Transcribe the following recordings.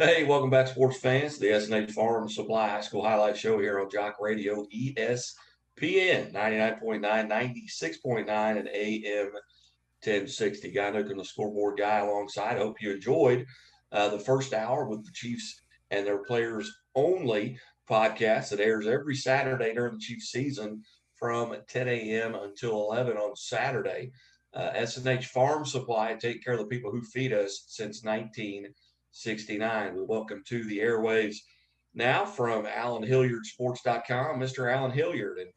Hey, welcome back, sports fans. The S&H Farm Supply High School Highlight Show here on Jock Radio, ESPN 99.9, 96.9, and AM 1060. Guy Nuke on the scoreboard guy alongside. Hope you enjoyed the first hour with the Chiefs and their players only podcast that airs every Saturday during the Chiefs season from 10 a.m. until 11 on Saturday. S&H Farm Supply, take care of the people who feed us since 1969. We welcome to the airwaves now from AlanHilliardSports.com, Mr. Alan Hilliard. And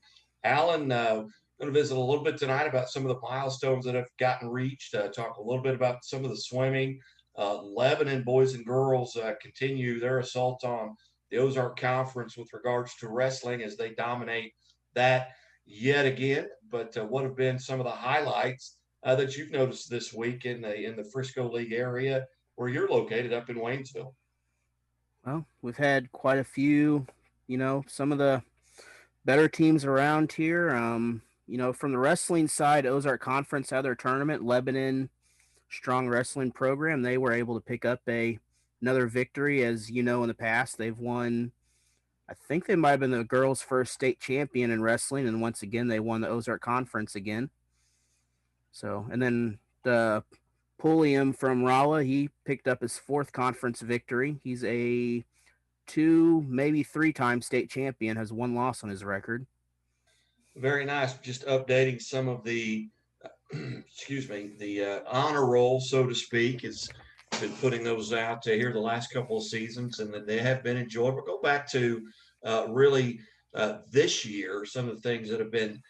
Alan, going to visit a little bit tonight about some of the milestones that have gotten reached, talk a little bit about some of the swimming. Lebanon boys and girls continue their assault on the Ozark Conference with regards to wrestling as they dominate that yet again. But what have been some of the highlights that you've noticed this week in the Frisco League area where you're located up in Waynesville? Well, we've had quite a few, some of the better teams around here. From the wrestling side, Ozark Conference had their tournament, Lebanon Strong Wrestling Program. They were able to pick up another victory. As you know, in the past, they've won. I think they might have been the girls' first state champion in wrestling, and once again, they won the Ozark Conference again. So, and then the Pulliam from Rolla, he picked up his fourth conference victory. He's a two, maybe three-time state champion, has one loss on his record. Very nice. Just updating some of the, excuse me, the honor roll, so to speak, has been putting those out to here the last couple of seasons, and they have been enjoyable. Go back to really this year, some of the things that have been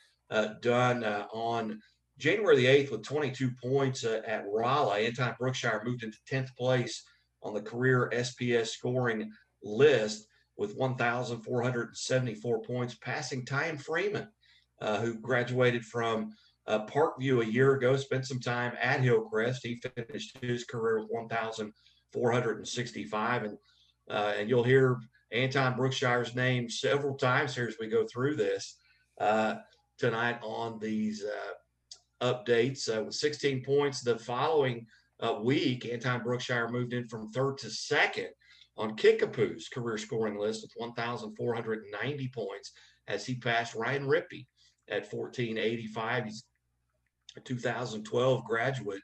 done on January the 8th with 22 points at Raleigh. Anton Brookshire moved into 10th place on the career SPS scoring list with 1,474 points, passing Ty Freeman, who graduated from Parkview a year ago, spent some time at Hillcrest. He finished his career with 1,465. And you'll hear Anton Brookshire's name several times here as we go through this tonight on these updates. With 16 points the following week, Anton Brookshire moved in from third to second on Kickapoo's career scoring list with 1,490 points as he passed Ryan Rippey at 1,485. He's a 2012 graduate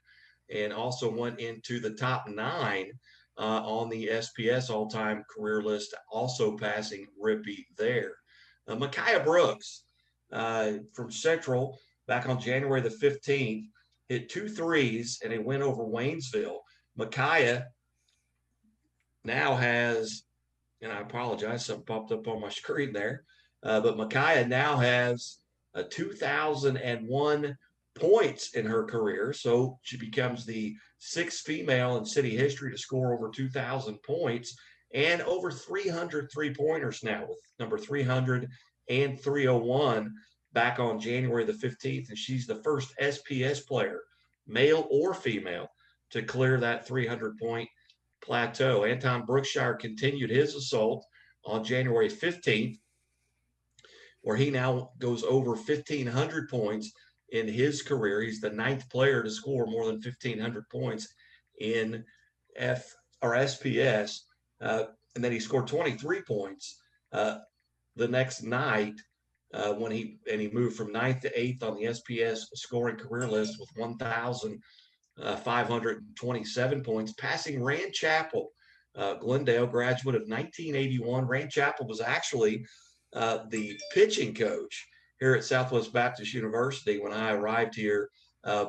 and also went into the top nine on the SPS all-time career list, also passing Rippey there. Mikaya Brooks from Central back on January the 15th hit 2 threes and a win over Waynesville. Mikaya now has, and I apologize, something popped up on my screen there, but Mikaya now has 2,001 points in her career. So she becomes the sixth female in city history to score over 2,000 points and over 300 three-pointers now, with number 300 and 301 back on January the 15th. And she's the first SPS player, male or female, to clear that 300-point plateau. Anton Brookshire continued his assault on January 15th, where he now goes over 1,500 points in his career. He's the ninth player to score more than 1,500 points in SPS. And then he scored 23 points the next night when he moved from ninth to eighth on the SPS scoring career list with 1,527 points, passing Rand Chappell, Glendale graduate of 1981. Rand Chappell was actually the pitching coach here at Southwest Baptist University when I arrived here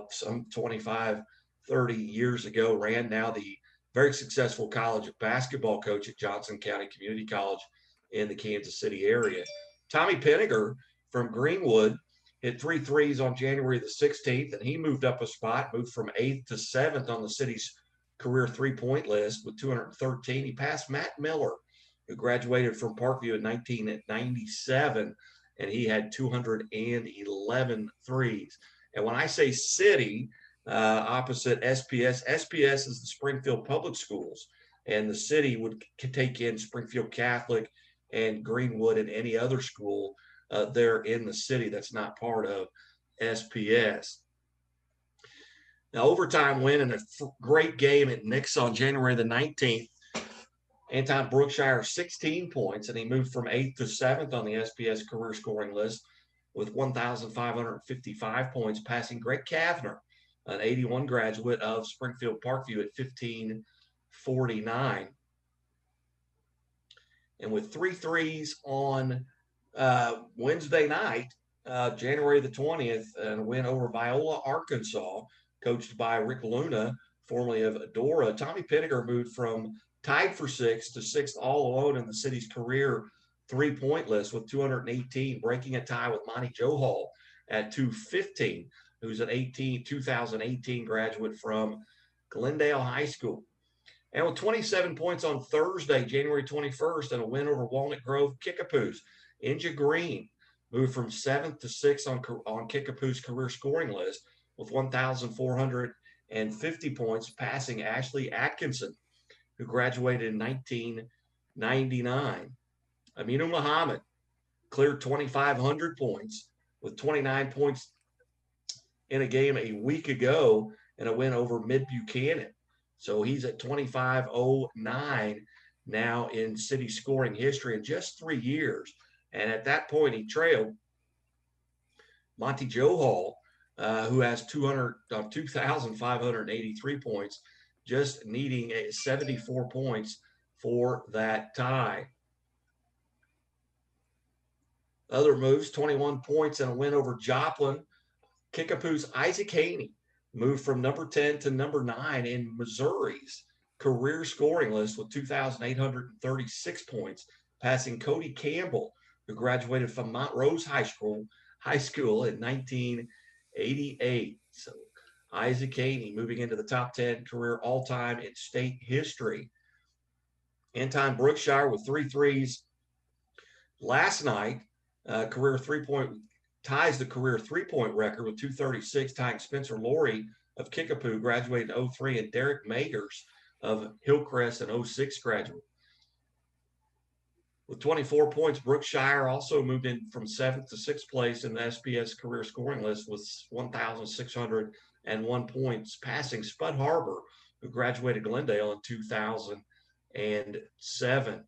some 25, 30 years ago. Rand, now the very successful college basketball coach at Johnson County Community College in the Kansas City area. Tommy Penninger from Greenwood hit 3 threes on January the 16th, and he moved up a spot, moved from 8th to 7th on the city's career three-point list with 213. He passed Matt Miller, who graduated from Parkview in 1997, and he had 211 threes. And when I say city, opposite SPS, SPS is the Springfield Public Schools, and the city would take in Springfield Catholic and Greenwood and any other school there in the city that's not part of SPS. Now, overtime win and a great game at Nix on January the 19th Anton Brookshire, 16 points, and he moved from 8th to 7th on the SPS career scoring list with 1,555 points, passing Greg Kavner, an 81 graduate of Springfield Parkview at 1,549. And with 3 threes on Wednesday night, January the 20th, and a win over Viola, Arkansas, coached by Rick Luna, formerly of Adora. Tommy Pinniger moved from tied for 6th to 6th all alone in the city's career three-point list with 218, breaking a tie with Monty Johal at 215, who's an 2018 graduate from Glendale High School. And with 27 points on Thursday, January 21st, and a win over Walnut Grove Kickapoos, Inja Green moved from 7th to 6th on Kickapoo's career scoring list with 1,450 points, passing Ashley Atkinson, who graduated in 1999. Aminu Muhammad cleared 2,500 points with 29 points in a game a week ago and a win over Mid Buchanan. So he's at 2509 now in city scoring history in just 3 years. And at that point, he trailed Monty Johal, who has 2,583 points, just needing 74 points for that tie. Other moves, 21 points and a win over Joplin. Kickapoo's Isaac Haney moved from number 10 to number 9 in Missouri's career scoring list with 2,836 points, passing Cody Campbell, who graduated from Montrose High School in 1988. So Isaac Haney moving into the top 10 career all-time in state history. Anton Brookshire with 3 threes last night. Career three-point ties the career three-point record with 236, tying Spencer Laurie of Kickapoo, graduated in 03, and Derek Magers of Hillcrest, an 06 graduate. With 24 points, Brookshire also moved in from 7th to 6th place in the SPS career scoring list with 1,601 points, passing Spud Harbor, who graduated Glendale in 2007.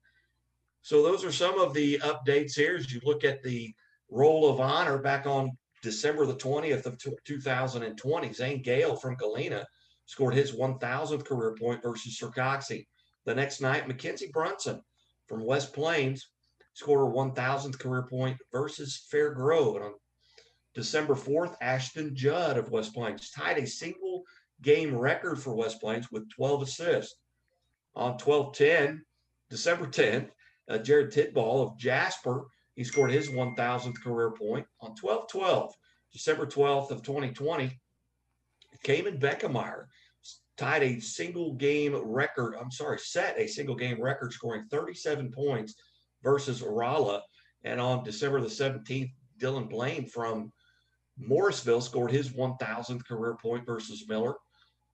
So those are some of the updates here as you look at the Roll of Honor back on December the 20th of 2020. Zane Gale from Galena scored his 1,000th career point versus Sir Coxey. The next night, Mackenzie Brunson from West Plains scored her 1,000th career point versus Fair Grove. And on December 4th, Ashton Judd of West Plains tied a single game record for West Plains with 12 assists. On December 10th, Jared Tidball of Jasper, he scored his 1,000th career point. On 12/12, December 12th of 2020, Cayman Beckemeyer set a single game record scoring 37 points versus Rolla. And on December the 17th, Dylan Blaine from Morrisville scored his 1,000th career point versus Miller.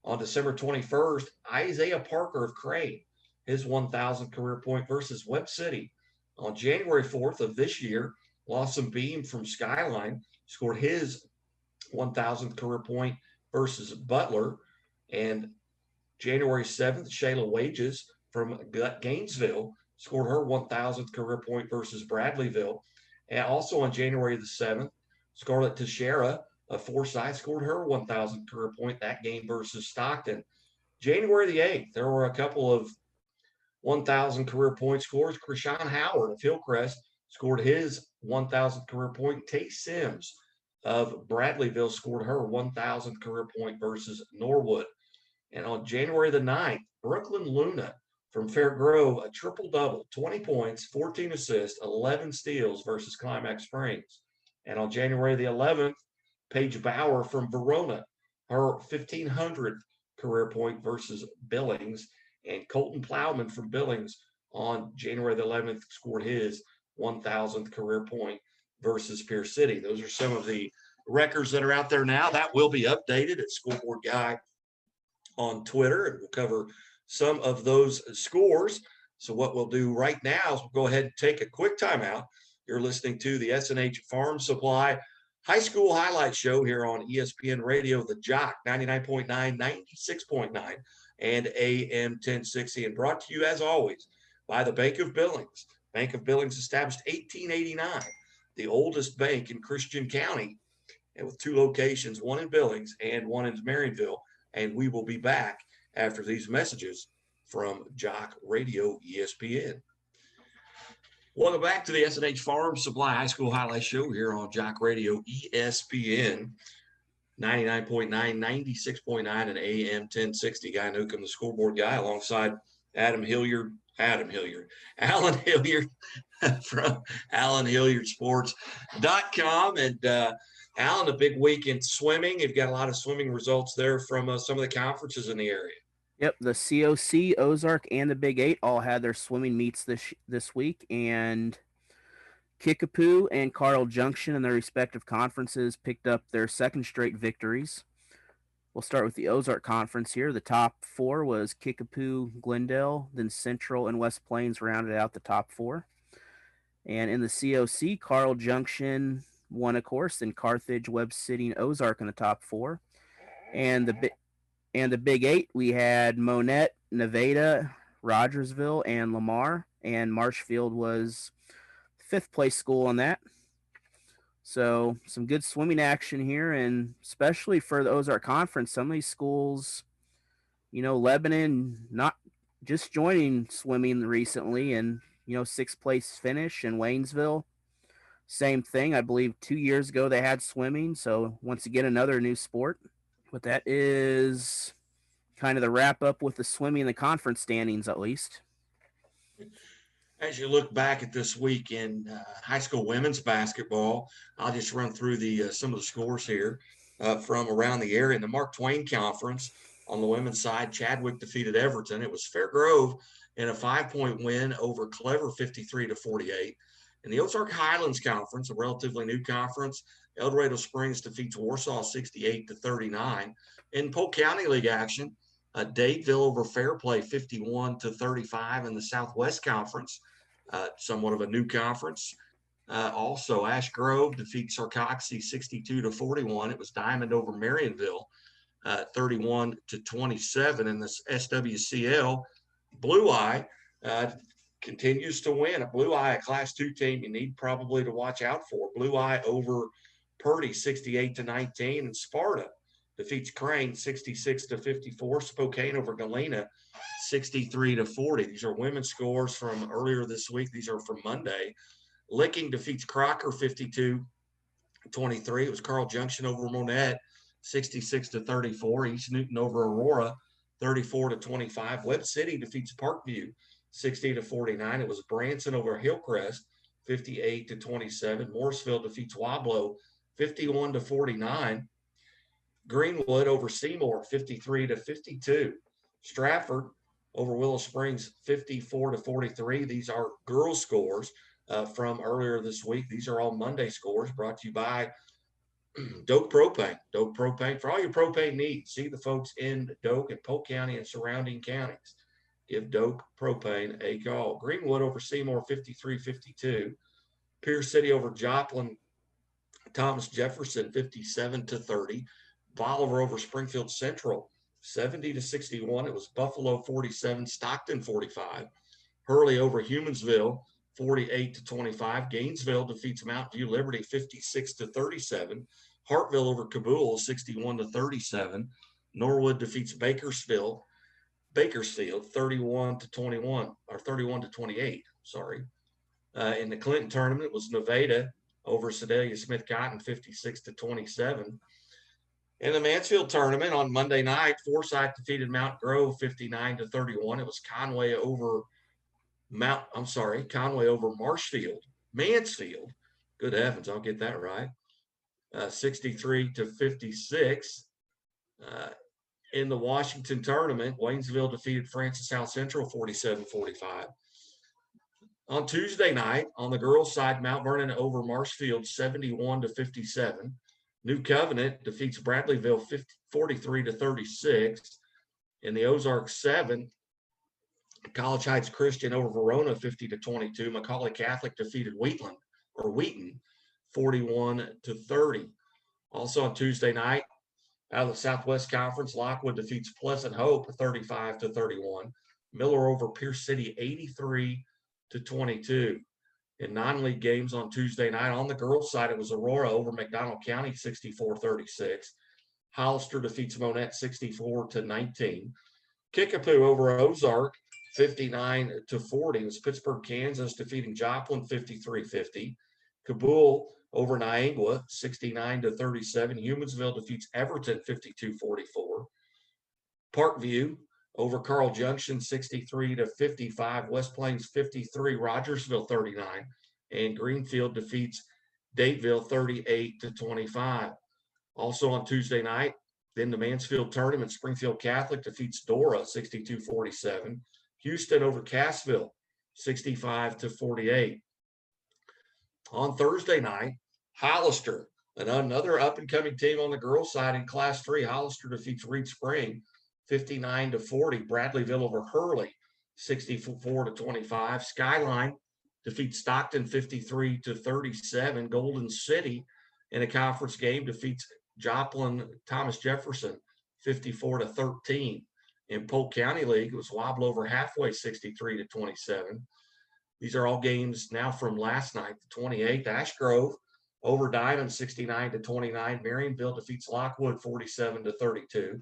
On December 21st, Isaiah Parker of Crane, his 1,000th career point versus Webb City. On January 4th of this year, Lawson Beam from Skyline scored his 1,000th career point versus Butler. And January 7th, Shayla Wages from Gainesville scored her 1,000th career point versus Bradleyville. And also on January the 7th, Scarlett Teixeira of Forsyth scored her 1,000th career point, that game versus Stockton. January the 8th, there were a couple of 1,000 career point scores. Krishan Howard of Hillcrest scored his 1,000th career point. Tay Sims of Bradleyville scored her 1,000th career point versus Norwood. And on January the 9th, Brooklyn Luna from Fair Grove, a triple-double, 20 points, 14 assists, 11 steals versus Climax Springs. And on January the 11th, Paige Bauer from Verona, her 1,500th career point versus Billings. And Colton Plowman from Billings on January the 11th scored his 1,000th career point versus Pierce City. Those are some of the records that are out there now. That will be updated at Scoreboard Guy on Twitter, and we'll cover some of those scores. So what we'll do right now is we'll go ahead and take a quick timeout. You're listening to the S&H Farm Supply High School Highlight Show here on ESPN Radio, The Jock, 99.9, 96.9, and AM 1060, and brought to you, as always, by the Bank of Billings. Bank of Billings established 1889, the oldest bank in Christian County, and with 2 locations, one in Billings and one in Marionville. And we will be back after these messages from Jock Radio ESPN. Welcome back to the S&H Farm Supply High School Highlight Show here on Jock Radio ESPN 99.9, 96.9, and AM 1060. Guy Newcomb, the scoreboard guy, alongside Alan Hilliard from AlanHilliardSports.com. And Alan, a big week in swimming. You've got a lot of swimming results there from some of the conferences in the area. Yep, the COC, Ozark, and the Big 8 all had their swimming meets this week, and Kickapoo and Carl Junction in their respective conferences picked up their second straight victories. We'll start with the Ozark Conference here. The top 4 was Kickapoo, Glendale, then Central and West Plains rounded out the top 4. And in the COC, Carl Junction won a course, then Carthage, Webb City, and Ozark in the top 4. And the Big 8, we had Monette, Nevada, Rogersville, and Lamar. And Marshfield was 5th place school on that. So some good swimming action here, and especially for the Ozark Conference, some of these schools, Lebanon not just joining swimming recently, and 6th place finish in Waynesville. Same thing. I believe 2 years ago they had swimming. So once again, another new sport. But that is kind of the wrap up with the swimming in the conference standings, at least. As you look back at this week in high school women's basketball, I'll just run through some of the scores here from around the area. In the Mark Twain Conference, on the women's side, Chadwick defeated Everton. It was Fairgrove in a 5-point win over Clever, 53-48. In the Ozark Highlands Conference, a relatively new conference, El Dorado Springs defeats Warsaw 68-39. In Polk County League action, Dadeville over Fairplay 51-35 in the Southwest Conference, somewhat of a new conference. Also, Ash Grove defeats Sarcoxy 62-41. It was Diamond over Marionville 31-27 in the SWCL. Blue Eye continues to win. A Blue Eye, a Class 2 team you need probably to watch out for. Blue Eye over Purdy 68-19, and Sparta defeats Crane 66-54. Spokane over Galena 63-40. These are women's scores from earlier this week. These are from Monday. Licking defeats Crocker 52-23. It was Carl Junction over Monette 66-34. East Newton over Aurora 34-25. Webb City defeats Parkview 60-49. It was Branson over Hillcrest 58-27. Morrisville defeats Wablo 51-49. Greenwood over Seymour 53-52. Stratford over Willow Springs 54-43. These are girls' scores from earlier this week. These are all Monday scores brought to you by Doak Propane. Doak Propane, for all your propane needs. See the folks in Doak and Polk County and surrounding counties. Give Doak Propane a call. Greenwood over Seymour 53-52. Pierce City over Joplin, Thomas Jefferson 57-30. Bolivar over Springfield Central 70-61. It was Buffalo 47, Stockton 45. Hurley over Humansville 48-25. Gainesville defeats Mountain View Liberty 56-37. Hartville over Cabool 61-37. Norwood defeats Bakersfield 31-21 or 31-28. Sorry. In the Clinton tournament, it was Nevada over Sedalia Smith Cotton 56-27. In the Mansfield tournament on Monday night, Forsyth defeated Mount Grove 59-31. It was Conway over Marshfield. Mansfield. Good heavens, I'll get that right. 63-56. In the Washington tournament, Waynesville defeated Francis South Central 47-45. On Tuesday night, on the girls' side, Mount Vernon over Marshfield 71-57. New Covenant defeats Bradleyville 43-36. In the Ozark 7, College Heights Christian over Verona 50-22. Macaulay Catholic defeated Wheaton 41-30. Also on Tuesday night, out of the Southwest Conference, Lockwood defeats Pleasant Hope 35-31. Miller over Pierce City 83-22. In non-league games on Tuesday night, on the girls' side, it was Aurora over McDonald County 64-36. Hollister defeats Monette 64-19. Kickapoo over Ozark 59-40. It was Pittsburgh, Kansas defeating Joplin 53-50. Kabul over Niangua 69-37. Humansville defeats Everton 52-44. Parkview over Carl Junction 63-55. West Plains 53, Rogersville 39, and Greenfield defeats Dateville 38-25. Also on Tuesday night, in the Mansfield tournament, Springfield Catholic defeats Dora 62-47. Houston over Cassville 65-48. On Thursday night, Hollister, another up-and-coming team on the girls' side in Class 3. Hollister defeats Reed Spring 59-40. Bradleyville over Hurley 64-25. Skyline defeats Stockton 53-37. Golden City in a conference game defeats Joplin Thomas Jefferson 54-13. In Polk County League, it was Wobble over Halfway 63-27. These are all games now from last night, the 28th. Ash Grove over Diamond 69-29. Marionville defeats Lockwood 47-32.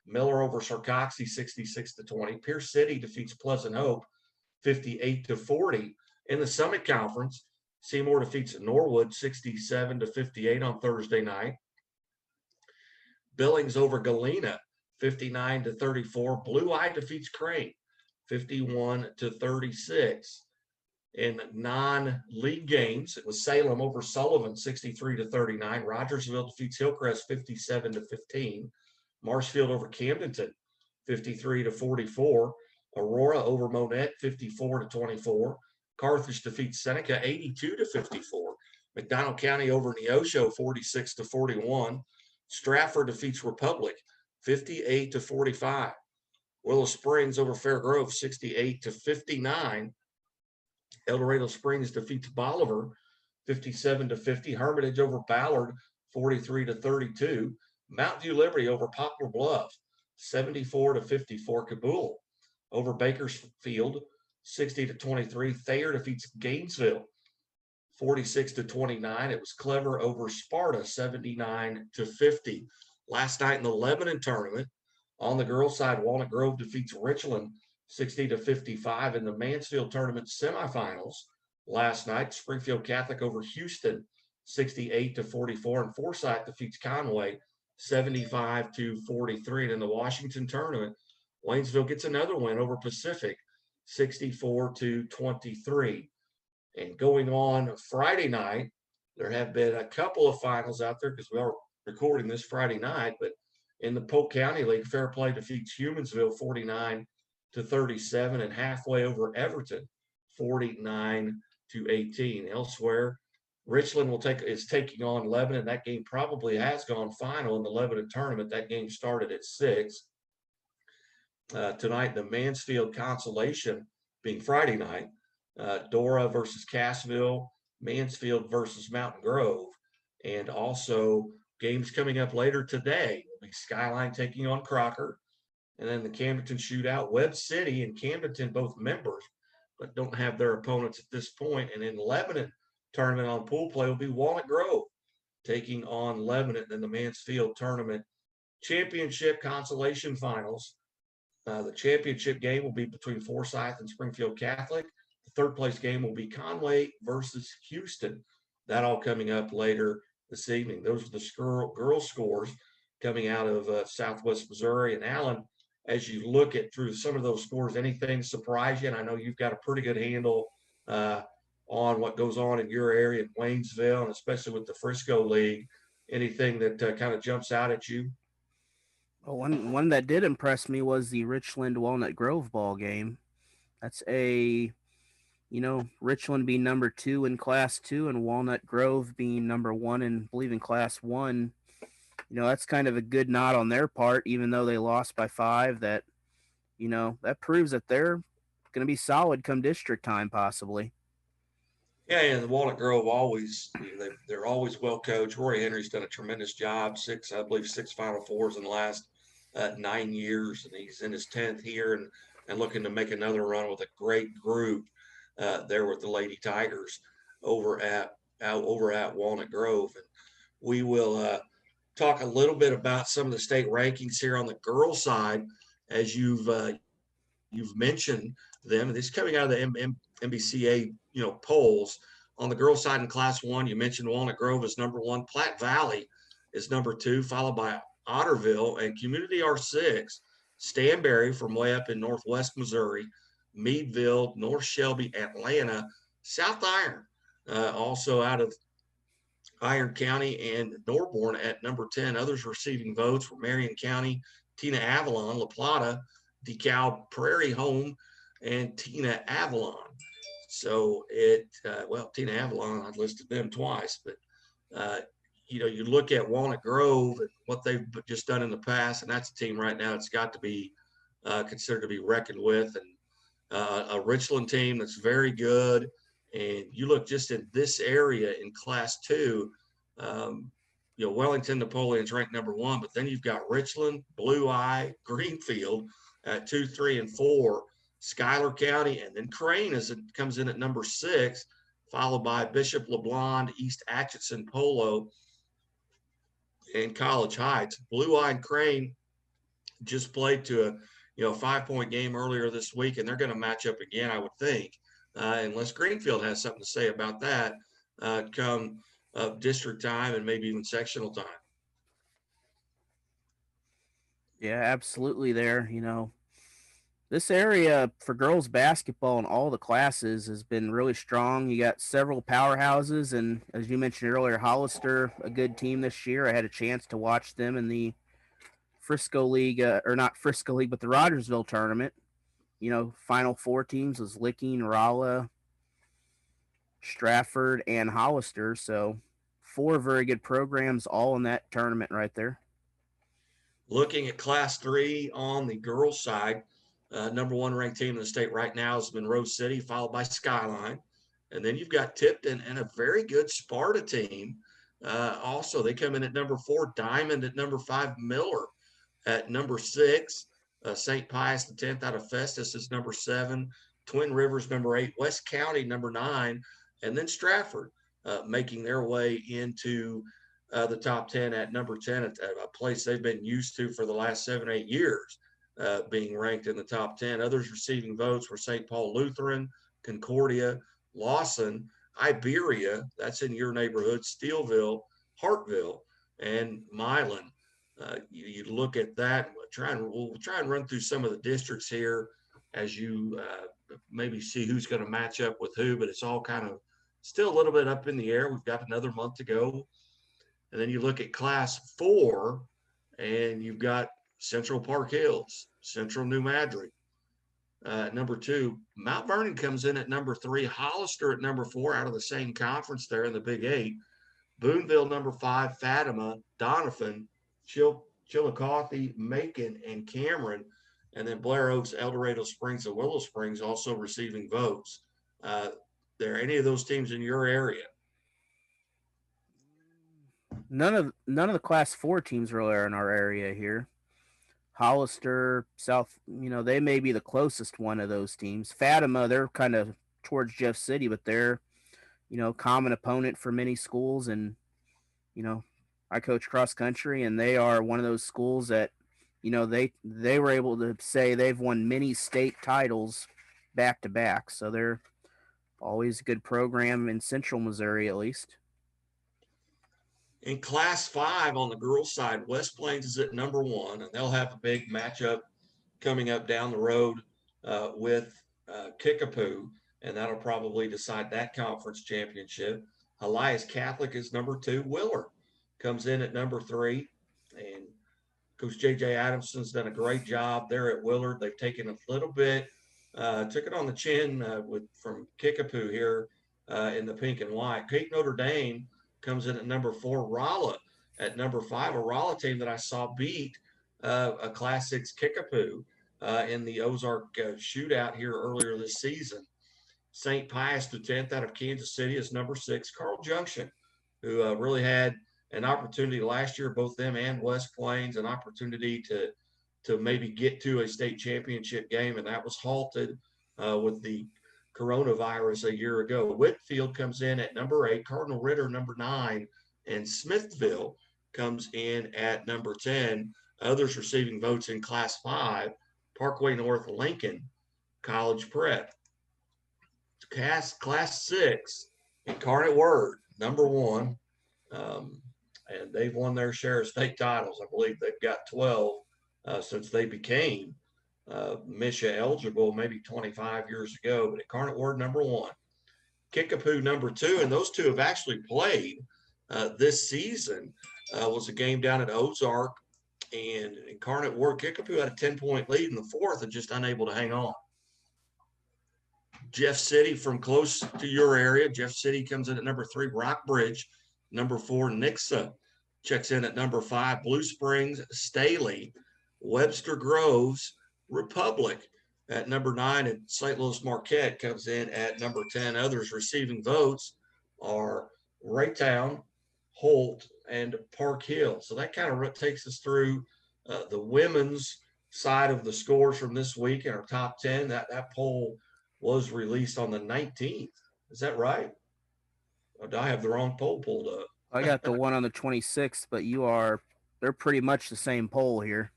Miller over Sarcoxy 66-20. Pierce City defeats Pleasant Hope 58-40. In the Summit Conference, Seymour defeats Norwood 67-58 on Thursday night. Billings over Galena 59-34. Blue Eye defeats Crane 51-36. In non-league games, it was Salem over Sullivan 63-39. Rogersville defeats Hillcrest 57-15. Marshfield over Camdenton 53-44. Aurora over Monette 54-24. Carthage defeats Seneca 82-54. McDonald County over Neosho 46-41. Stratford defeats Republic 58-45. Willow Springs over Fair Grove 68-59. El Dorado Springs defeats Bolivar 57-50. Hermitage over Ballard 43-32. Mountain View Liberty over Poplar Bluff 74-54. Kabul over Bakersfield 60-23. Thayer defeats Gainesville 46-29. It was Clever over Sparta 79-50. Last night in the Lebanon tournament, on the girls' side, Walnut Grove defeats Richland 60-55. In the Mansfield tournament semifinals last night, Springfield Catholic over Houston 68-44, and Forsyth defeats Conway 75-43. And in the Washington tournament, Waynesville gets another win over Pacific 64-23. And going on Friday night, there have been a couple of finals out there because we are recording this Friday night, but in the Polk County League, Fair Play defeats Humansville 49-37, and Halfway over Everton 49-18. Elsewhere, Richland is taking on Lebanon. That game probably has gone final in the Lebanon tournament. That game started at 6. Tonight, the Mansfield Consolation being Friday night, Dora versus Cassville, Mansfield versus Mountain Grove, and also games coming up later today will be Skyline taking on Crocker, and then the Camdenton Shootout. Webb City and Camdenton, both members, but don't have their opponents at this point. And in Lebanon tournament on pool play will be Walnut Grove taking on Lebanon. Then the Mansfield tournament championship consolation finals. The championship game will be between Forsyth and Springfield Catholic. The third place game will be Conway versus Houston. That all coming up later this evening. Those are the girls scores coming out of Southwest Missouri. And Alan, as you look at through some of those scores, anything surprise you? And I know you've got a pretty good handle on what goes on in your area in Waynesville, and especially with the Frisco League. Anything that kind of jumps out at you? Well, one that did impress me was the Richland Walnut Grove ball game. That's Richland being number 2 in Class 2 and Walnut Grove being number 1 in, I believe, in Class 1. That's kind of a good nod on their part, even though they lost by 5. That proves that they're going to be solid come district time, possibly. Yeah, and the Walnut Grove they're always well coached. Roy Henry's done a tremendous job. 6 Final Fours in the last 9 years, and he's in his 10th here. And and looking to make another run with a great group there with the Lady Tigers over at Walnut Grove. And we will talk a little bit about some of the state rankings here on the girls' side, as you've mentioned them. This is coming out of the MBCA polls. On the girls' side in Class 1, you mentioned Walnut Grove is number 1. Platte Valley is number 2, followed by Otterville, and Community R6, Stanberry from way up in northwest Missouri, Meadville, North Shelby, Atlanta, South Iron, also out of Iron County, and Norborn at number 10. Others receiving votes were Marion County, Tina Avalon, La Plata, DeKalb, Prairie Home, and Tina Avalon. So Tina Avalon, I've listed them twice, but you look at Walnut Grove and what they've just done in the past, and that's a team right now that's got to be considered to be reckoned with, and a Richland team that's very good. And you look just in this area in Class 2, Wellington Napoleon's ranked number 1, but then you've got Richland, Blue Eye, Greenfield at 2, 3, and 4, Schuyler County, and then Crane comes in at number 6, followed by Bishop LeBlond, East Atchison, Polo, and College Heights. Blue Eye and Crane just played to a 5-point game earlier this week, and they're going to match up again, I would think, unless Greenfield has something to say about that come district time and maybe even sectional time. Yeah, absolutely. There, this area for girls basketball in all the classes has been really strong. You got several powerhouses, and as you mentioned earlier, Hollister, a good team this year. I had a chance to watch them in the Frisco League, or not Frisco League, but the Rogersville tournament. Final 4 teams was Licking, Rolla, Stratford, and Hollister. So 4 very good programs all in that tournament right there. Looking at Class 3 on the girls' side, number 1 ranked team in the state right now is Monroe City, followed by Skyline. And then you've got Tipton and a very good Sparta team. Also, they come in at number 4, Diamond at number 5, Miller at number 6. St. Pius X out of Festus is number 7. Twin Rivers number 8. West County number 9. And then Stratford making their way into the top 10 at number 10, a place they've been used to for the last 7-8 years, being ranked in the top 10. Others receiving votes were St. Paul Lutheran, Concordia, Lawson, Iberia, that's in your neighborhood, Steelville, Hartville, and Milan. You look at that. We'll try and run through some of the districts here as you maybe see who's going to match up with who, but it's all kind of still a little bit up in the air. We've got another month to go. And then you look at Class 4, and you've got Central Park Hills, Central New Madrid. Number 2, Mount Vernon comes in at number 3, Hollister at number 4 out of the same conference there in the Big 8. Boonville, number 5, Fatima, Doniphan, Chillicothe, Macon, and Cameron. And then Blair Oaks, El Dorado Springs, and Willow Springs also receiving votes. There any of those teams in your area? None of the Class 4 teams really are in our area here. Hollister, South, they may be the closest one of those teams. Fatima, they're kind of towards Jeff City, but they're, common opponent for many schools. And, I coach cross country, and they are one of those schools that, they were able to say they've won many state titles back to back. So they're always a good program in Central Missouri, at least. In Class 5 on the girls' side, West Plains is at number 1, and they'll have a big matchup coming up down the road with Kickapoo, and that'll probably decide that conference championship. Elias Catholic is number 2. Willard comes in at number 3, and Coach J.J. Adamson's done a great job there at Willard. They've taken a little bit, took it on the chin from Kickapoo here in the pink and white. Cape Notre Dame comes in at number 4, Rolla at number 5, a Rolla team that I saw beat a Class 6 Kickapoo in the Ozark shootout here earlier this season. St. Pius X out of Kansas City is number 6. Carl Junction, who really had an opportunity last year, both them and West Plains, an opportunity to to maybe get to a state championship game, and that was halted with the coronavirus a year ago. Whitfield comes in at number 8, Cardinal Ritter number 9, and Smithville comes in at number 10. Others receiving votes in Class 5, Parkway North Lincoln, College Prep. Class 6, Incarnate Word, number 1. And they've won their share of state titles. I believe they've got 12 since they became Misha eligible maybe 25 years ago. But Incarnate Word, number 1. Kickapoo, number 2. And those two have actually played this season. Was a game down at Ozark. And Incarnate Word, Kickapoo had a 10-point lead in the 4th and just unable to hang on. Jeff City from close to your area. Jeff City comes in at number 3, Rockbridge. Number 4, Nixa checks in at number 5, Blue Springs, Staley, Webster Groves, Republic at number 9, and St. Louis Marquette comes in at number 10. Others receiving votes are Raytown, Holt, and Park Hill. So that kind of takes us through the women's side of the scores from this week in our top 10. That poll was released on the 19th. Is that right? Or do I have the wrong poll pulled up? I got the one on the 26th, but they're pretty much the same poll here.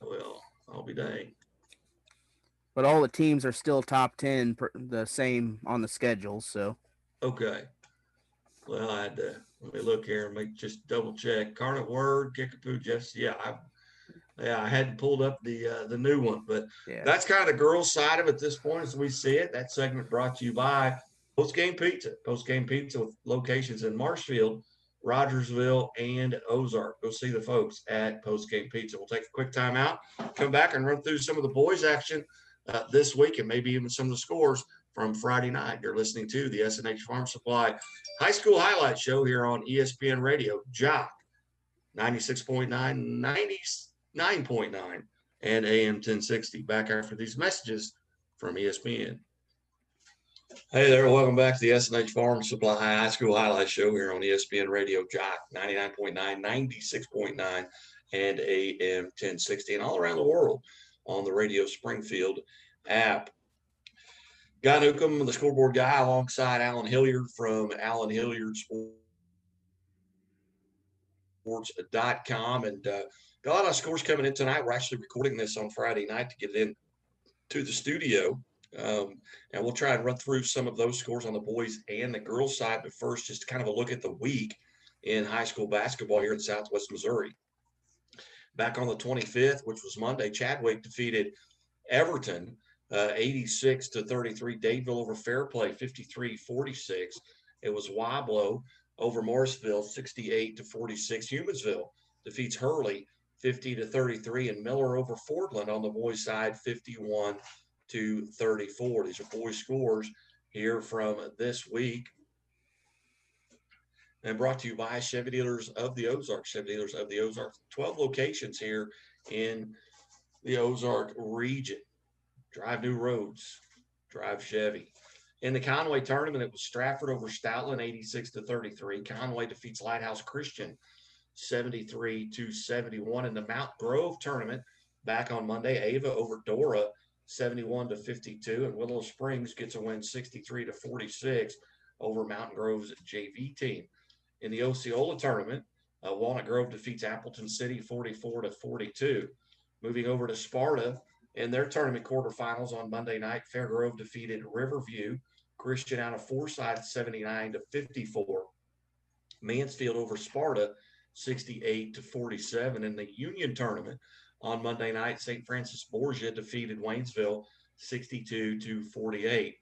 Well, I'll be dang. But all the teams are still top 10, the same on the schedule, so. Okay. Well, I had to, let me look here and just double check. Incarnate Word, Kickapoo, Jeff, I hadn't pulled up the new one, but that's kind of the girls' side of it at this point as we see it. That segment brought to you by Postgame Pizza. Postgame Pizza with locations in Marshfield, Rogersville, and Ozark. Go see the folks at Postgame Pizza. We'll take a quick time out, come back and run through some of the boys' action this week and maybe even some of the scores from Friday night. You're listening to the S&H Farm Supply High School Highlight Show here on ESPN Radio, Jock 96.9, 99.9, and AM 1060. Back after these messages from ESPN. Hey there, welcome back to the S&H Farm Supply High School Highlight Show here on ESPN Radio, Jock 99.9, 96.9, and AM 1060, and all around the world on the Radio Springfield app. Guy Newcomb, the scoreboard guy, alongside Alan Hilliard from Alan Hilliard Sports.com, and got a lot of scores coming in tonight. We're actually recording this on Friday night to get it in to the studio. And we'll try and run through some of those scores on the boys and the girls side. But first, just kind of a look at the week in high school basketball here in Southwest Missouri. Back on the 25th, which was Monday, Chadwick defeated Everton 86-33. Dadeville over Fairplay 53-46. It was Wablo over Morrisville 68-46. Humansville defeats Hurley 50-33, and Miller over Fordland on the boys' side 51-34. These are boys' scores here from this week. And brought to you by Chevy Dealers of the Ozark. Chevy Dealers of the Ozark. 12 locations here in the Ozark region. Drive new roads. Drive Chevy. In the Conway tournament, it was Stratford over Stoutland 86-33. Conway defeats Lighthouse Christian 73-71. In the Mount Grove tournament, back on Monday, Ava over Dora 71-52. And Willow Springs gets a win 63-46 over Mountain Grove's JV team. In the Osceola tournament, Walnut Grove defeats Appleton City 44-42. Moving over to Sparta in their tournament quarterfinals on Monday night, Fairgrove defeated Riverview Christian out of Forsyth 79-54. Mansfield over Sparta 68-47. In the Union tournament on Monday night, St. Francis Borgia defeated Waynesville 62-48.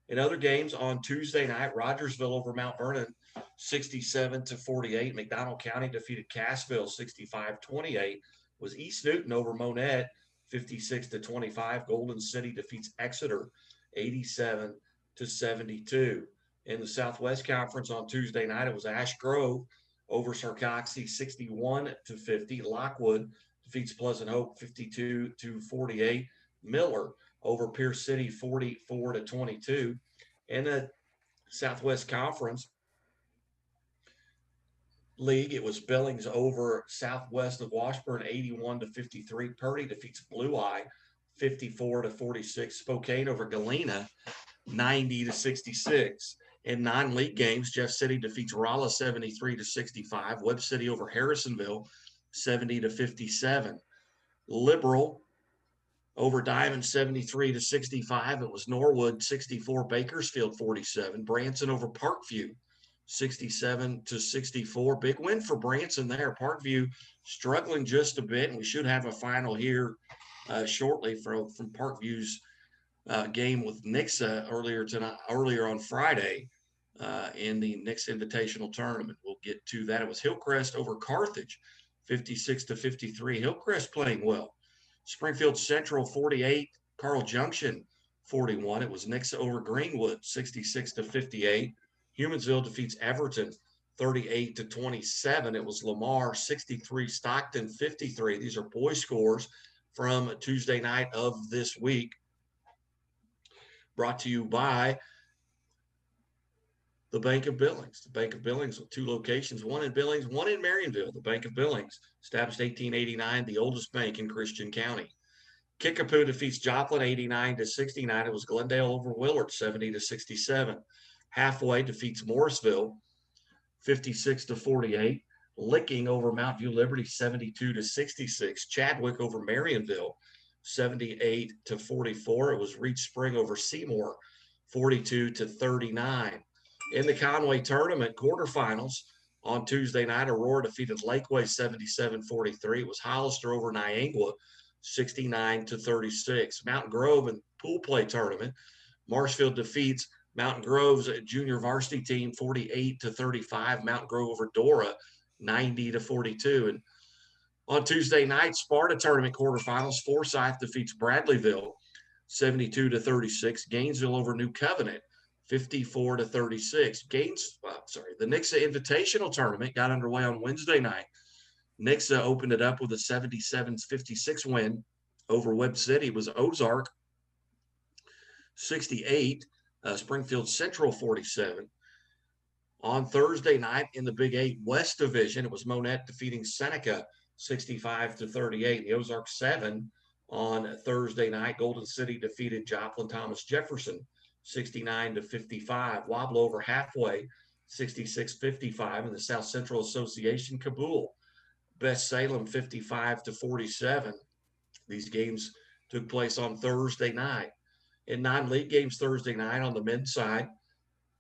In other games on Tuesday night, Rogersville over Mount Vernon 67-48. McDonald County defeated Cassville 65-28. Was East Newton over Monette 56-25. Golden City defeats Exeter 87-72. In the Southwest Conference on Tuesday night, it was Ash Grove over Sarcoxy 61-50. Lockwood defeats Pleasant Hope 52-48. Miller over Pierce City 44-22. In the Southwest Conference, League, it was Billings over Southwest of Washburn 81-53. Purdy defeats Blue Eye 54-46. Spokane over Galena 90-66. In non-league games, Jeff City defeats Rolla 73-65. Webb City over Harrisonville 70-57. Liberal over Diamond 73-65. It was Norwood 64, Bakersfield 47. Branson over Parkview 67-64. Big win for Branson there. Parkview struggling just a bit, and we should have a final here shortly from Parkview's game with Nixa earlier on Friday in the Nixa Invitational Tournament. We'll get to that. It was Hillcrest over Carthage, 56-53. Hillcrest playing well. Springfield Central 48, Carl Junction 41. It was Nixa over Greenwood, 66-58. Humansville defeats Everton 38-27. It was Lamar 63, Stockton 53. These are boys scores from Tuesday night of this week. Brought to you by the Bank of Billings. The Bank of Billings with two locations, one in Billings, one in Marionville. The Bank of Billings, established 1889, the oldest bank in Christian County. Kickapoo defeats Joplin 89-69. It was Glendale over Willard 70-67. Halfway defeats Morrisville 56-48. Licking over Mount View Liberty 72-66. Chadwick over Marionville 78-44. It was Reach Spring over Seymour 42-39. In the Conway tournament quarterfinals on Tuesday night, Aurora defeated Lakeway 77-43. It was Hollister over Niangua 69-36. Mountain Grove and pool play tournament, Marshfield defeats Mountain Grove's junior varsity team 48-35. Mountain Grove over Dora 90-42. And on Tuesday night, Sparta tournament quarterfinals, Forsyth defeats Bradleyville 72-36. Gainesville over New Covenant 54-36. The Nixa Invitational Tournament got underway on Wednesday night. Nixa opened it up with a 77-56 win over Webb City. It was Ozark 68, Springfield Central 47. On Thursday night in the Big 8 West Division, it was Monette defeating Seneca 65-38. The Ozark 7 on Thursday night. Golden City defeated Joplin Thomas Jefferson 69-55. Wobble over Halfway 66-55. In the South Central Association, Kabul Best Salem 55-47. These games took place on Thursday night. In non-league games Thursday night on the men's side,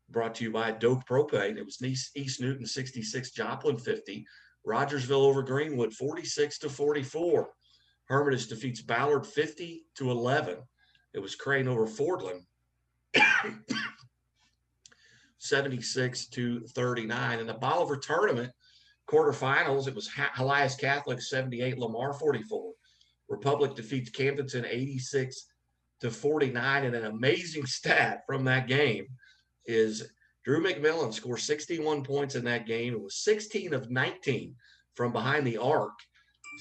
brought to you by Doak Propane, it was East Newton 66, Joplin 50. Rogersville over Greenwood 46-44. Hermitage defeats Ballard 50-11. It was Crane over Fordland 76-39. In the Bolivar tournament quarterfinals, it was Elias Catholic 78, Lamar 44. Republic defeats Camdenton 86-49. And an amazing stat from that game is Drew McMillan scored 61 points in that game. It was 16 of 19 from behind the arc.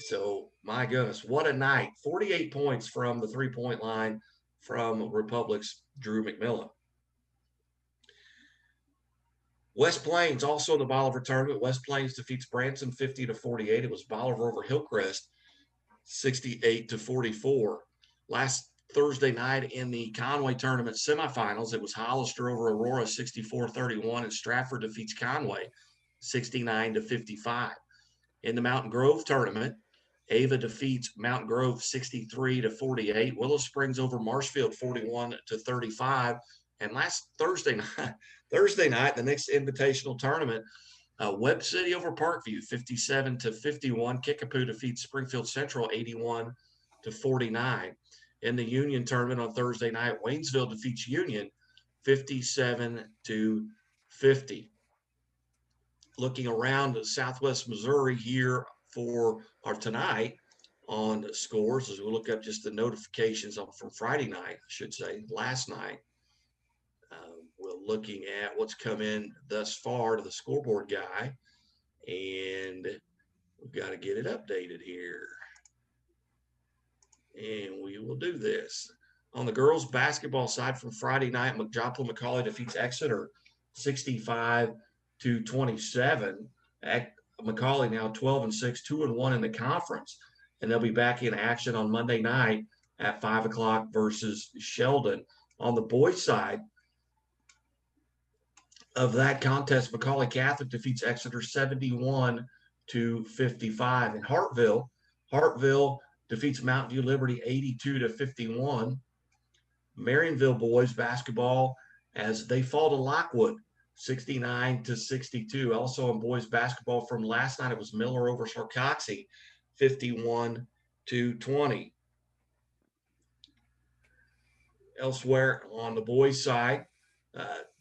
So, my goodness, what a night. 48 points from the three-point line from Republic's Drew McMillan. West Plains also in the Bolivar tournament. West Plains defeats Branson 50-48. It was Bolivar over Hillcrest 68-44. Last Thursday night in the Conway tournament semifinals, it was Hollister over Aurora 64-31, and Stratford defeats Conway 69-55. In the Mountain Grove tournament, Ava defeats Mountain Grove 63-48. Willow Springs over Marshfield 41-35. And last Thursday night, the next invitational tournament, Webb City over Parkview 57-51. Kickapoo defeats Springfield Central 81-49. In the Union tournament on Thursday night, Waynesville defeats Union 57-50. Looking around Southwest Missouri here for our tonight on scores, as we look up just the notifications from Friday night, I should say, last night. We're looking at what's come in thus far to the scoreboard guy, and we've got to get it updated here. And we will do this. On the girls' basketball side from Friday night, Joplin McCauley defeats Exeter 65-27. Macaulay now 12-6, 2-1 in the conference. And they'll be back in action on Monday night at 5 o'clock versus Sheldon. On the boys' side of that contest, Macaulay Catholic defeats Exeter 71-55. In Hartville defeats Mountain View Liberty 82-51. Marionville boys basketball as they fall to Lockwood 69-62. Also in boys basketball from last night, it was Miller over Sarcoxy 51-20. Elsewhere on the boys' side,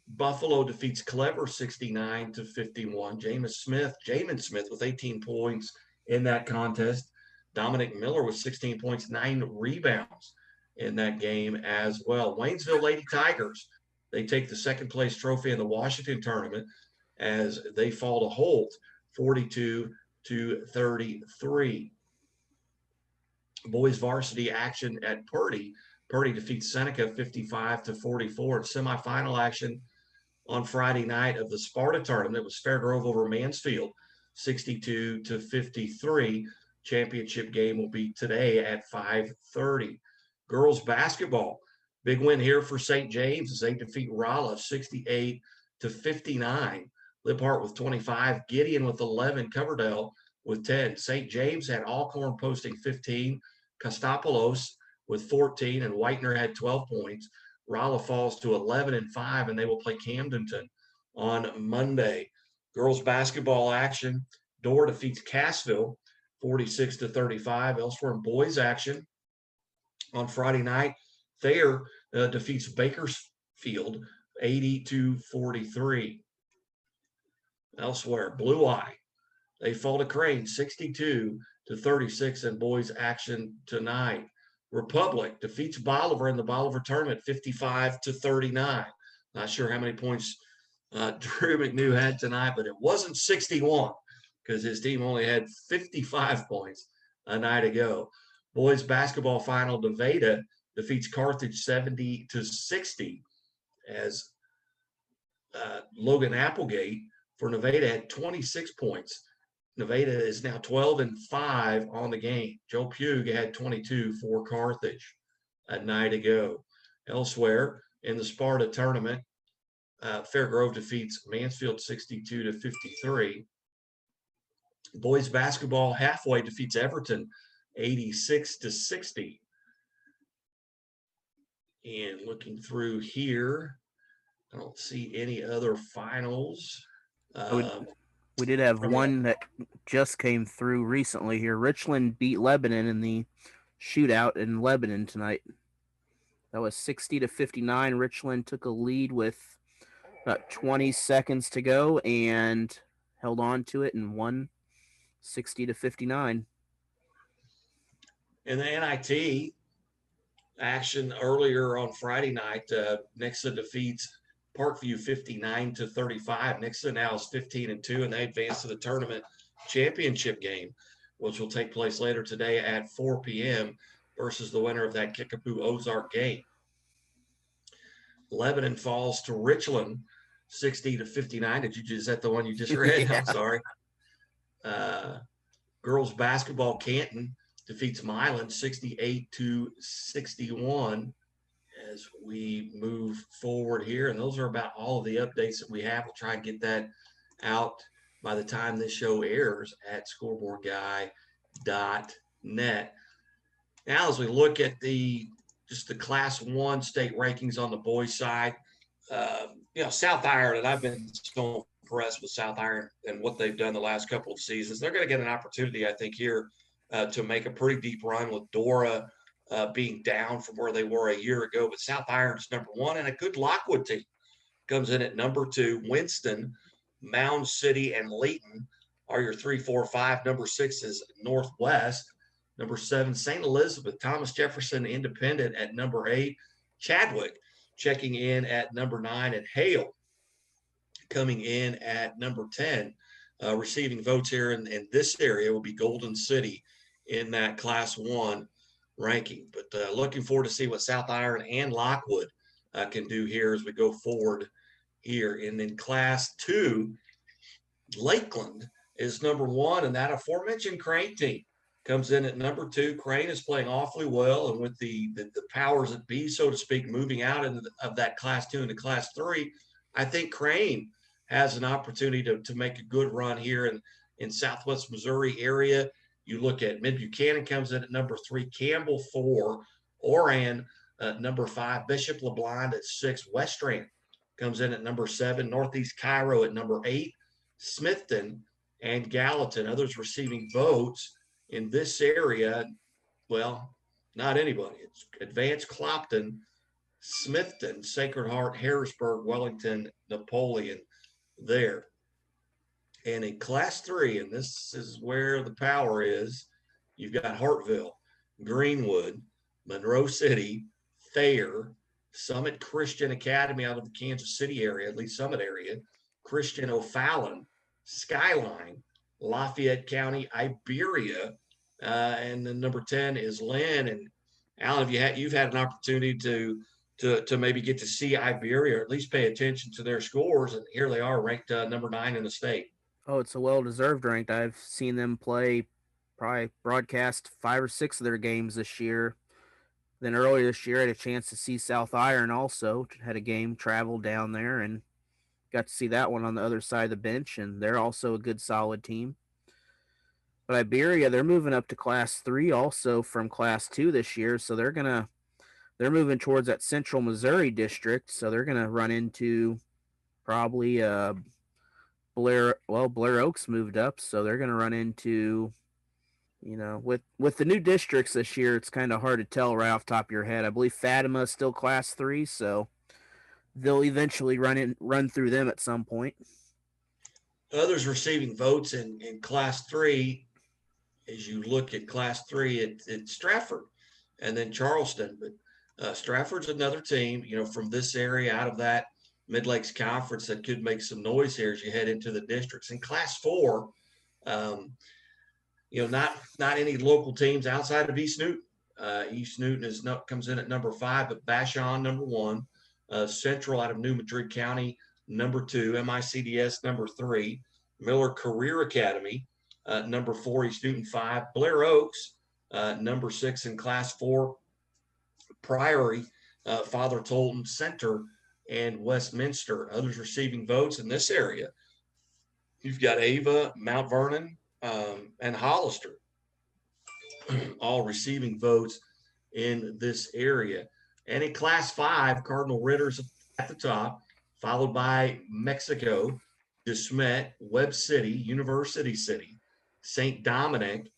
Buffalo defeats Clever 69-51. Jamin Smith with 18 points in that contest. Dominic Miller with 16 points, 9 rebounds in that game as well. Waynesville Lady Tigers, they take the second place trophy in the Washington tournament as they fall to Holt 42-33. Boys varsity action at Purdy. Purdy defeats Seneca 55-44. In semifinal action on Friday night of the Sparta tournament, it was Fairgrove over Mansfield 62-53. Championship game will be today at 5:30. Girls basketball, big win here for St. James as they defeat Rolla 68-59. Liphart with 25, Gideon with 11, Coverdale with 10. St. James had Alcorn posting 15, Kostopoulos with 14, and Whitener had 12 points. Rolla falls to 11-5, and they will play Camdenton on Monday. Girls basketball action, Dorr defeats Cassville 46-35. Elsewhere in boys action, on Friday night, Thayer defeats Bakersfield 80-43. Elsewhere, Blue Eye, they fall to Crane 62-36 in boys action tonight. Republic defeats Bolivar in the Bolivar tournament 55-39. Not sure how many points Drew McNew had tonight, but it wasn't 61 because his team only had 55 points a night ago. Boys basketball final, Nevada defeats Carthage 70-60 as Logan Applegate for Nevada had 26 points. Nevada is now 12-5 on the game. Joe Pugh had 22 for Carthage a night ago. Elsewhere in the Sparta tournament, Fairgrove defeats Mansfield 62-53. Boys basketball halfway defeats Everton 86-60. And looking through here, I don't see any other finals. We did have one that just came through recently here. Richland beat Lebanon in the shootout in Lebanon tonight. That was 60-59. Richland took a lead with about 20 seconds to go and held on to it and won 60-59. In the NIT action earlier on Friday night, Nixa defeats Parkview 59-35. Nixa now is 15-2, and they advance to the tournament championship game, which will take place later today at 4 p.m. versus the winner of that Kickapoo Ozark game. Lebanon falls to Richland 60-59. Is that the one you just read? Yeah. I'm sorry. Girls basketball, Canton defeats Milan 68-61 as we move forward here. And those are about all of the updates that we have. We'll try and get that out by the time this show airs at scoreboardguy.net. Now, as we look at the Class 1 state rankings on the boys' side, South Iron, I've been so impressed with South Iron and what they've done the last couple of seasons. They're going to get an opportunity, I think, here to make a pretty deep run with Dora being down from where they were a year ago. But South Iron's number one, and a good Lockwood team comes in at number 2. Winston, Mound City, and Layton are your 3, 4, 5. Number 6 is Northwest. Number 7, St. Elizabeth. Thomas Jefferson Independent at number 8. Chadwick checking in at number 9, and Hale coming in at number 10. Receiving votes here in this area will be Golden City in that Class 1 ranking. But looking forward to see what South Iron and Lockwood can do here as we go forward here. And then Class 2, Lakeland is number 1, and that aforementioned Crane team comes in at number 2. Crane is playing awfully well, and with the powers that be, so to speak, moving out of that Class 2 into Class 3, I think Crane has an opportunity to make a good run here in Southwest Missouri area. You look at Mid-Buchanan comes in at number 3, Campbell 4, Oran number 5, Bishop LeBlond at 6, Western comes in at number 7, Northeast Cairo at number 8, Smithton and Gallatin. Others receiving votes in this area, well, not anybody. It's Advanced Clopton, Smithton, Sacred Heart, Harrisburg, Wellington, Napoleon there. And in Class 3, and this is where the power is, you've got Hartville, Greenwood, Monroe City, Thayer, Summit Christian Academy out of the Kansas City area, at least Summit area, Christian O'Fallon, Skyline, Lafayette County, Iberia, and then number 10 is Lynn. And Alan, you've had an opportunity to maybe get to see Iberia, or at least pay attention to their scores, and here they are ranked number 9 in the state. Oh, it's a well-deserved ranked. I've seen them play, probably broadcast 5 or 6 of their games this year. Then earlier this year, I had a chance to see South Iron also. Had a game, traveled down there, and got to see that one on the other side of the bench, and they're also a good, solid team. But Iberia, they're moving up to Class 3 also from Class 2 this year, so they're moving towards that Central Missouri district, so they're gonna run into probably Blair Oaks moved up, so they're gonna run into, with the new districts this year, it's kind of hard to tell right off the top of your head. I believe Fatima is still Class 3, so they'll eventually run through them at some point. Others receiving votes in Class 3, as you look at Class 3, it's Stratford and then Charleston. But Stratford's another team, from this area, out of that Mid-Lakes Conference, that could make some noise here as you head into the districts. In Class 4, not any local teams outside of East Newton. East Newton comes in at number 5, but Vashon number 1, Central out of New Madrid County number 2, MICDS number 3, Miller Career Academy number 4, East Newton 5, Blair Oaks number 6 in Class 4, Priory, Father Tolton Center, and Westminster. Others receiving votes in this area, you've got Ava, Mount Vernon, and Hollister all receiving votes in this area. And in Class 5, Cardinal Ritter's at the top, followed by Mexico, DeSmet, Webb City, University City, St. Dominic,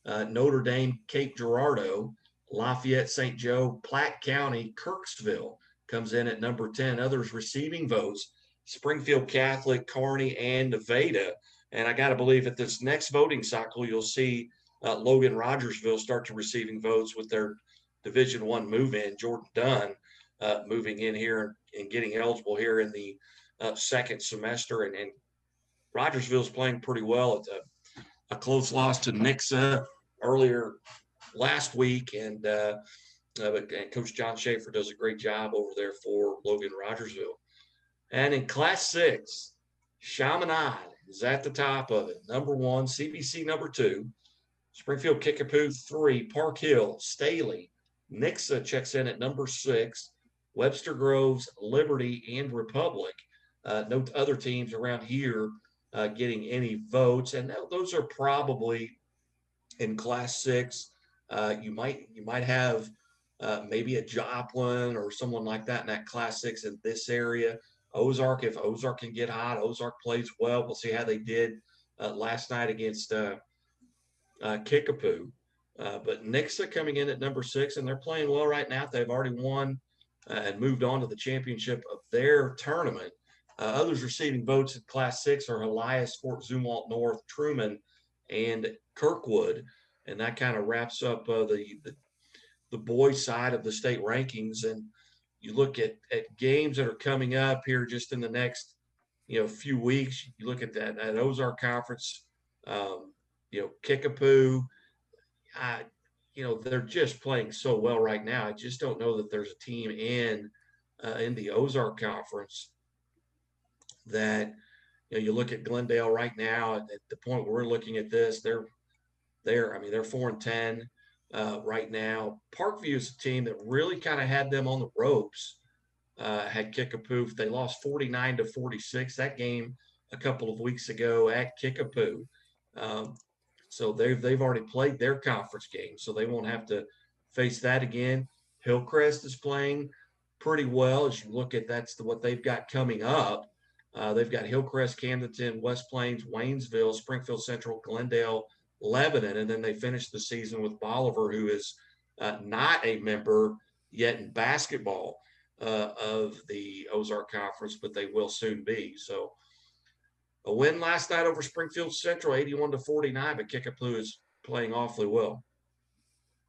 Notre Dame, Cape Girardeau, Lafayette, St. Joe, Platte County, Kirksville comes in at number 10. Others receiving votes, Springfield Catholic, Kearney, and Nevada. And I got to believe at this next voting cycle, you'll see Logan Rogersville start to receiving votes with their Division I move-in, Jordan Dunn, moving in here and getting eligible here in the second semester. And Rogersville's playing pretty well. It's a close loss to Nixa earlier last week, and Coach John Schaefer does a great job over there for Logan Rogersville. And in Class 6, Chaminade is at the top of it. Number 1, CBC number 2, Springfield Kickapoo 3, Park Hill, Staley, Nixa checks in at number 6, Webster Groves, Liberty, and Republic. No other teams around here getting any votes, and those are probably in Class 6. You might have maybe a Joplin or someone like that in that Class 6 in this area. Ozark, if Ozark can get hot, Ozark plays well. We'll see how they did last night against Kickapoo. But Nixa coming in at number 6, and they're playing well right now. They've already won and moved on to the championship of their tournament. Others receiving votes in Class 6 are Elias, Fort Zumwalt North, Truman, and Kirkwood. And that kind of wraps up the boys' side of the state rankings. And you look at games that are coming up here just in the next few weeks. You look at that Ozark Conference, Kickapoo. They're just playing so well right now. I just don't know that there's a team in the Ozark Conference that You look at Glendale right now at the point where we're looking at this, they're 4-10 right now. Parkview is a team that really kind of had them on the ropes. Had Kickapoo. They lost 49-46 that game a couple of weeks ago at Kickapoo. So they've already played their conference game, so they won't have to face that again. Hillcrest is playing pretty well as you look at what they've got coming up. They've got Hillcrest, Camdenton, West Plains, Waynesville, Springfield Central, Glendale, Lebanon, and then they finish the season with Bolivar, who is not a member yet in basketball of the Ozark Conference, but they will soon be. So a win last night over Springfield Central, 81-49, but Kickapoo is playing awfully well.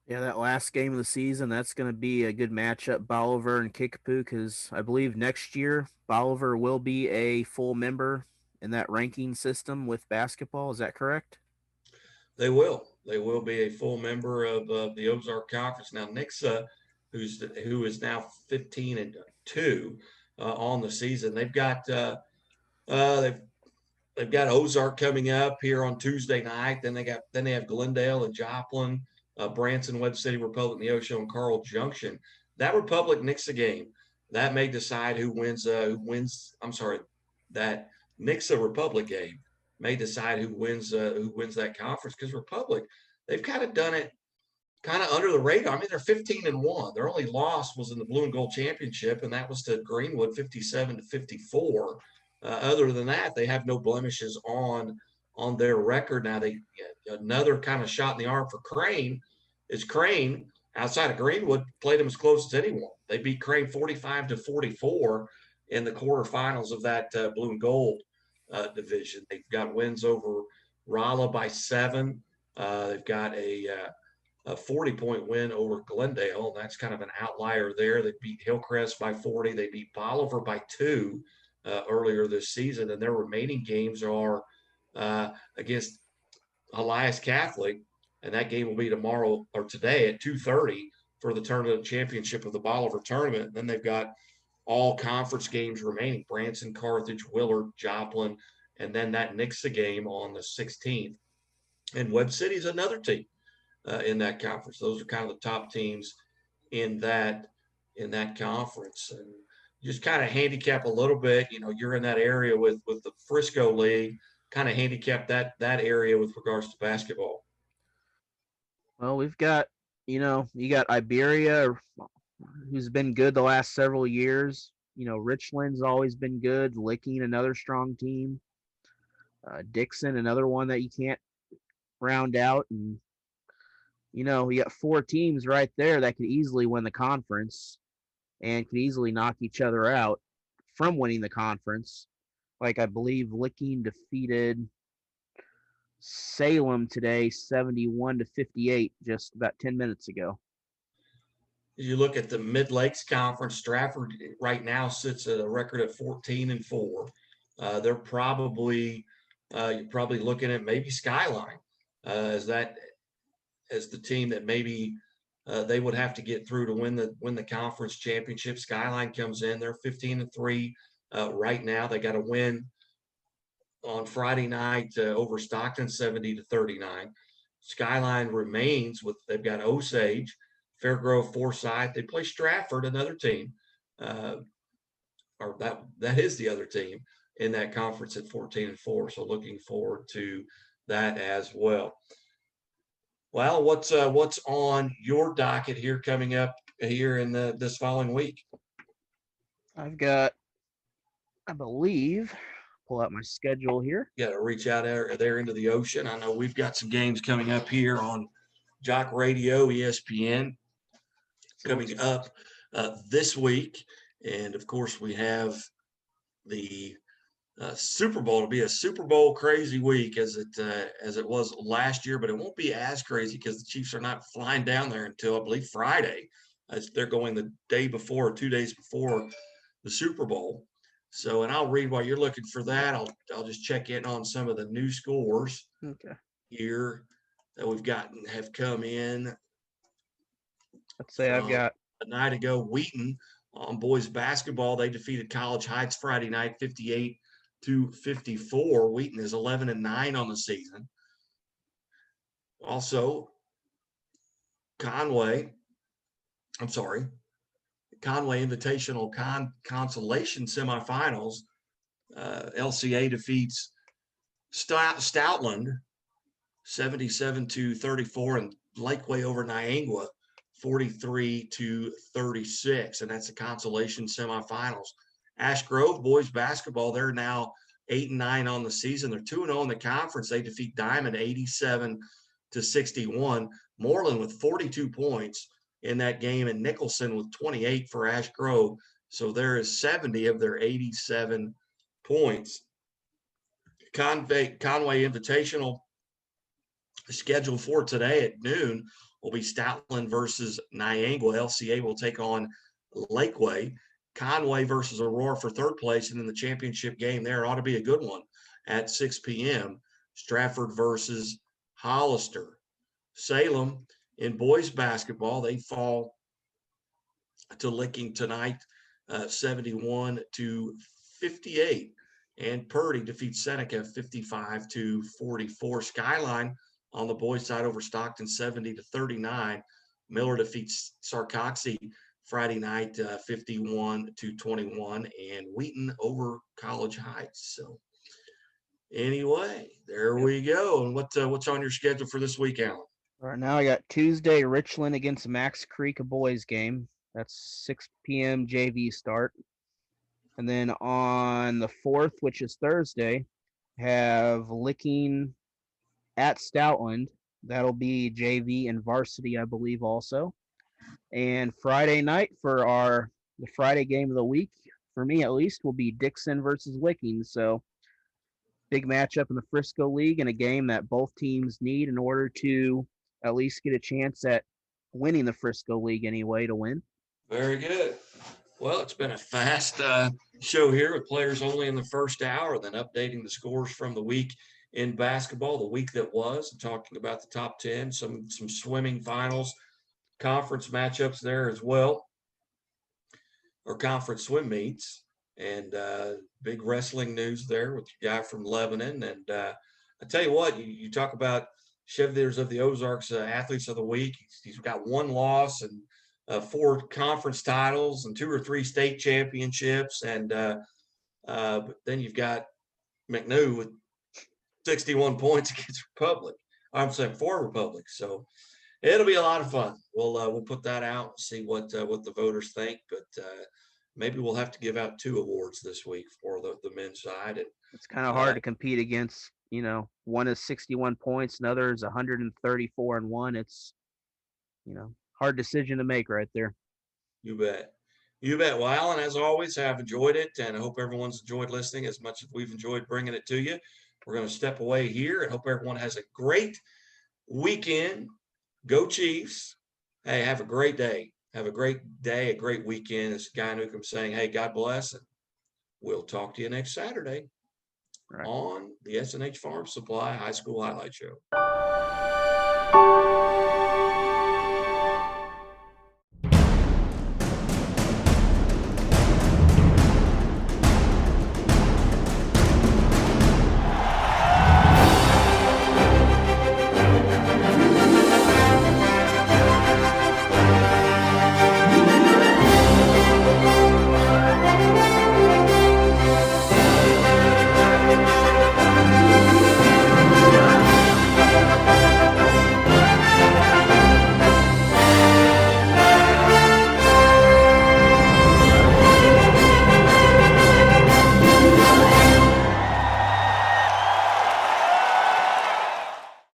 Yeah, that last game of the season, that's going to be a good matchup, Bolivar and Kickapoo, because I believe next year Bolivar will be a full member in that ranking system with basketball. Is that correct? They will. They will be a full member of the Ozark Conference. Now, Nixa, who is now 15-2 on the season, they've got they've got Ozark coming up here on Tuesday night. Then they have Glendale and Joplin, Branson, Webb City, Republic, Neosho, and Carl Junction. That Republic Nixa game that may decide who wins. I'm sorry, that Nixa Republic game may decide who wins that conference, because Republic, they've kind of done it kind of under the radar. I mean, they're 15-1. Their only loss was in the Blue and Gold Championship, and that was to Greenwood, 57-54. Other than that, they have no blemishes on their record. Now, another kind of shot in the arm for Crane is Crane, outside of Greenwood, played them as close as anyone. They beat Crane 45-44 in the quarterfinals of that Blue and Gold division. They've got wins over Rolla by 7. They've got a 40-point win over Glendale. That's kind of an outlier there. They beat Hillcrest by 40. They beat Bolivar by 2 earlier this season, and their remaining games are against Elias Catholic, and that game will be tomorrow or today at 2:30 for the tournament championship of the Bolivar tournament. And then they've got all conference games remaining: Branson, Carthage, Willard, Joplin, and then that Nixa game on the 16th. And Webb City is another team in that conference. Those are kind of the top teams in that conference. And just kind of handicap a little bit. You're in that area with the Frisco League. Kind of handicap that area with regards to basketball. Well, we've got, you got Iberia, who's been good the last several years. Richland's always been good. Licking, another strong team. Dixon, another one that you can't round out. And, you got 4 teams right there that could easily win the conference and could easily knock each other out from winning the conference. Like, I believe Licking defeated Salem today 71-58 just about 10 minutes ago. As you look at the Mid Lakes Conference, Stratford right now sits at a record of 14-4. They're probably you're probably looking at maybe Skyline as the team that maybe they would have to get through to win the conference championship. Skyline comes in; they're 15-3 right now. They got a win on Friday night over Stockton, 70-39. Skyline remains they've got Osage, Fairgrove, Forsyth. They play Stratford, another team, or that is the other team in that conference at 14-4. So looking forward to that as well. Well, what's on your docket here coming up here in this following week? I've got, I believe, pull out my schedule here. Got to reach out there into the ocean. I know we've got some games coming up here on Jock Radio, ESPN, coming up this week. And, of course, we have the Super Bowl. It'll be a Super Bowl crazy week as it was last year, but it won't be as crazy because the Chiefs are not flying down there until, I believe, Friday. They're going the day before or 2 days before the Super Bowl. So, and I'll read while you're looking for that. I'll just check in on some of the new scores here that have come in. Let's say I've got a night ago. Wheaton on boys basketball, they defeated College Heights Friday night, 58 to 54. Wheaton is 11-9 on the season. Also, Conway Invitational Consolation semifinals. LCA defeats Stoutland 77-34, and Lakeway over Niangua 43-36, and that's the consolation semifinals. Ash Grove boys basketball, they're now 8-9 on the season. They're 2-0 in the conference. They defeat Diamond 87-61. Moreland with 42 points in that game, and Nicholson with 28 for Ash Grove. So there is 70 of their 87 points. Conway Invitational scheduled for today at noon will be Stoutland versus Niangua. LCA will take on Lakeway. Conway versus Aurora for third place, and in the championship game there ought to be a good one at 6 p.m. Stratford versus Hollister. Salem in boys basketball, they fall to Licking tonight, 71-58. And Purdy defeats Seneca 55-44. Skyline on the boys' side over Stockton 70-39. Miller defeats Sarcoxy Friday night 51-21, and Wheaton over College Heights. So anyway, there we go. And what's on your schedule for this week, Alan? All right, now I got Tuesday, Richland against Max Creek, a boys game. That's 6 p.m. JV start. And then on the 4th, which is Thursday, have Licking at Stoutland. That'll be JV and varsity, I believe, also. And Friday night for the Friday game of the week, for me at least, will be Dixon versus Wicking. So big matchup in the Frisco League, and a game that both teams need in order to at least get a chance at winning the Frisco League anyway to win. Very good. Well, it's been a fast show here with players only in the first hour, then updating the scores from the week in basketball, the week that was, and talking about the top 10, some swimming finals, conference matchups there as well, or conference swim meets, and big wrestling news there with the guy from Lebanon. And I tell you what, you talk about Chevaliers of the Ozarks Athletes of the Week. He's got one loss and 4 conference titles and 2 or 3 state championships. And but then you've got McNew with 61 points against Republic. I'm saying for Republic. So it'll be a lot of fun. We'll put that out and see what the voters think. But maybe we'll have to give out 2 awards this week for the men's side. And it's kind of hard to compete against. One is 61 points, another is 134 and 1. It's hard decision to make right there. You bet. Well, Alan, as always, I've enjoyed it, and I hope everyone's enjoyed listening as much as we've enjoyed bringing it to you. We're going to step away here and hope everyone has a great weekend. Go Chiefs. Hey, have a great day. Have a great day, a great weekend. It's Guy Newcomb saying, hey, God bless, and we'll talk to you next Saturday on the S&H Farm Supply High School Highlight Show.